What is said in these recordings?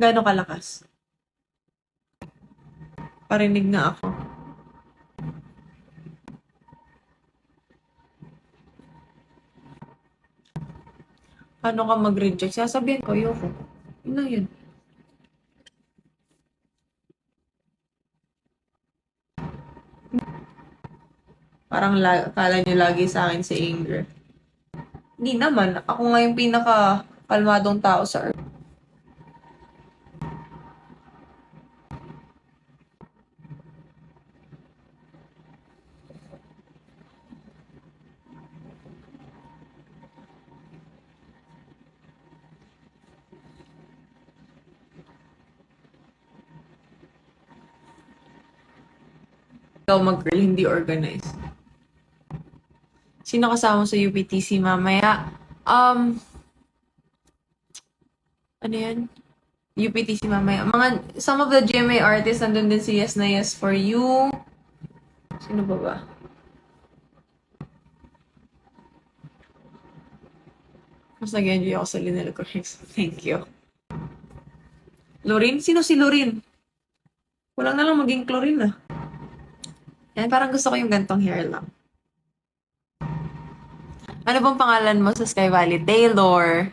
Gaano kalakas? Parinig na ako. Paano ka mag-reject? Sasabihin ko, ayoko. Yun lang yun. Parang kala niyo lagi sa akin si anger. Hindi naman. Ako nga yung pinaka-kalmadong tao sa earth. Ikaw mag-girl, hindi organized. Sino kasama sa UPTC mamaya? Ano yan? UPTC mamaya. Some of the GMA artists, nandun din si Yes na Yes for You. Sino ba ba? Mas nag-enjoy ako sa Linel Correx. Thank you. Lorin? Sino si Lorin? Kulang na lang maging Chlorine ah. Yan, parang gusto ko yung gantong hair lang. Ano bang pangalan mo sa Sky Valley? Taylor.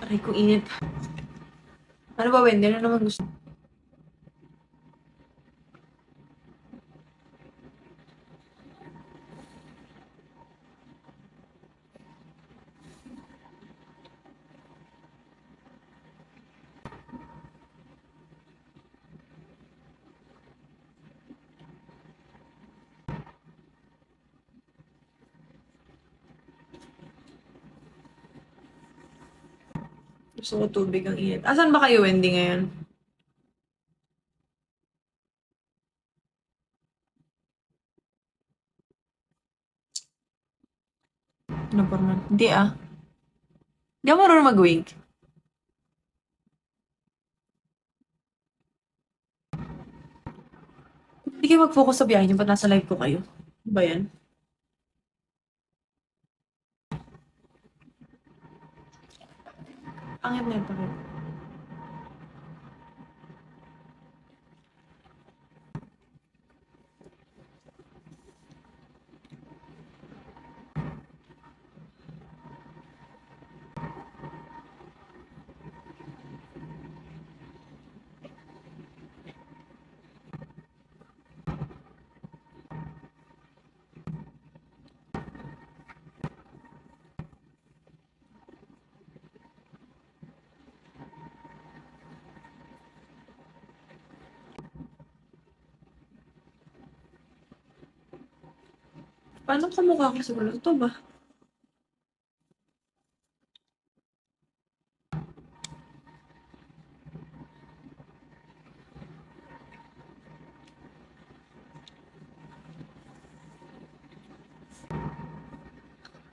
Aray ko init. Ano ba, Wendy? Ano naman gusto? Gusto ko tubig ang init. Asan ba kayo, Wendy, ngayon? Ano pa naman? Hindi ah. Hindi ako marunong mag-wink. Hindi kayo mag-focus sa biyahe niyo. Ba't nasa live ko kayo? Ano ba yan? Pangit na yun, pangit. Paano kamukha ko siguro? Ito ba?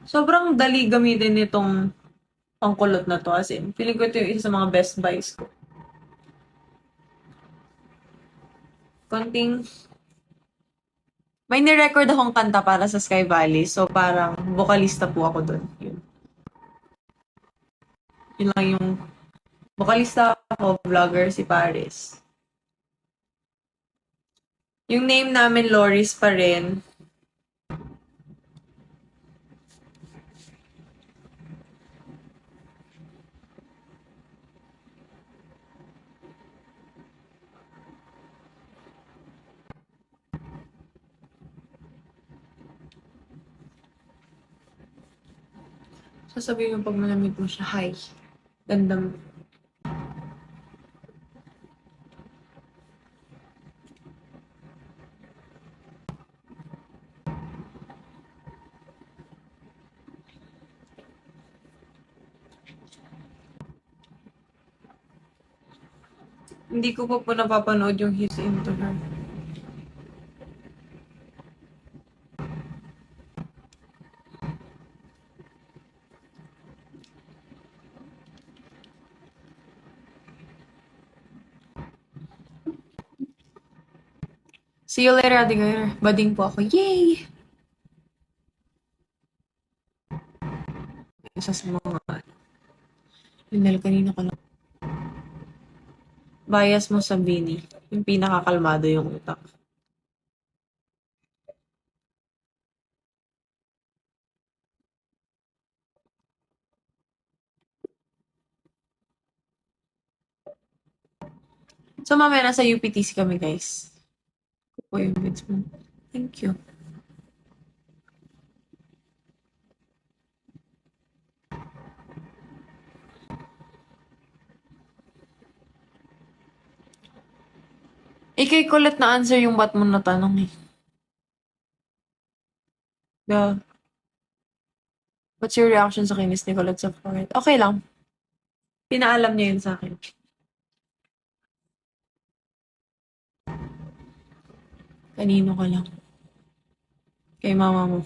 Sobrang dali gamitin nitong pangkulot na to. As in, feeling ko ito yung isa sa mga best buys ko. Konting... May ni-record akong kanta para sa Sky Valley. So, parang vocalista po ako dun. Yun lang yung vocalista ako, vlogger si Paris. Yung name namin Loris pa rin. Sasabihin mo pag malamig mo siya, hi. Ganda mo. Hindi ko pa po napapanood yung His Into Her. See you later, Ate Gayer. Bading po ako. Yay! Isa sa mga... Email kanina ko lang. Bias mo sa Bini. Yung pinakakalmado yung utak. So, mamaya nasa UPTC kami, guys. Po yung bits mo. Thank you. Ikay kulit na answer yung ba't mo na tanong eh. The, what's your reaction sa kinis ni Colette sa forehead? Okay lang. Pinaalam niya yun sa akin. Kanino ka lang. Kay mama mo.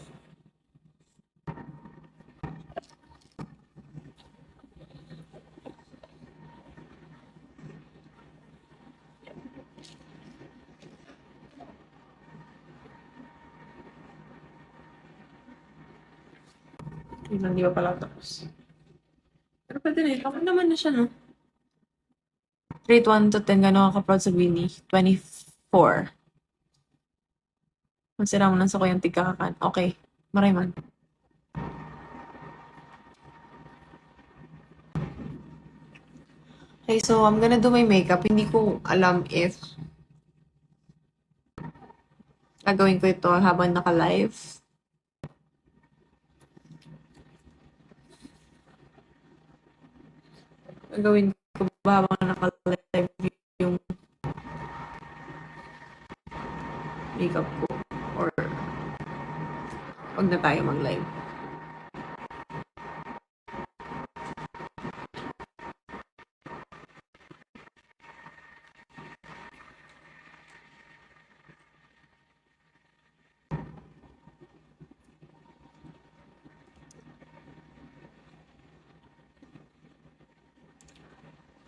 Yun lang, di ba pala tapos. Pero pwede rin. Okay naman na siya, no? Rate 1 to 10, gano'n ka-proud sa Bini? 24. Masira mo lang sa kuyang tigkakakan. Okay. Maray man. Okay, so I'm gonna do my makeup. Hindi ko alam if gagawin ko ito habang naka-live. Gagawin ko ba habang naka-live yung makeup ko? Or wag na tayo mag-live.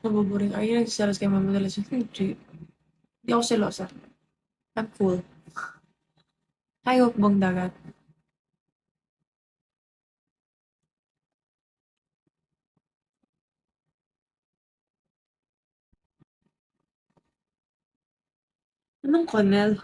Nabuboring. Are you nagsiselos kay mama madalas? Hindi. Hindi ako selosa. I'm cool. Hi, hukbong dagat. Anong Connell?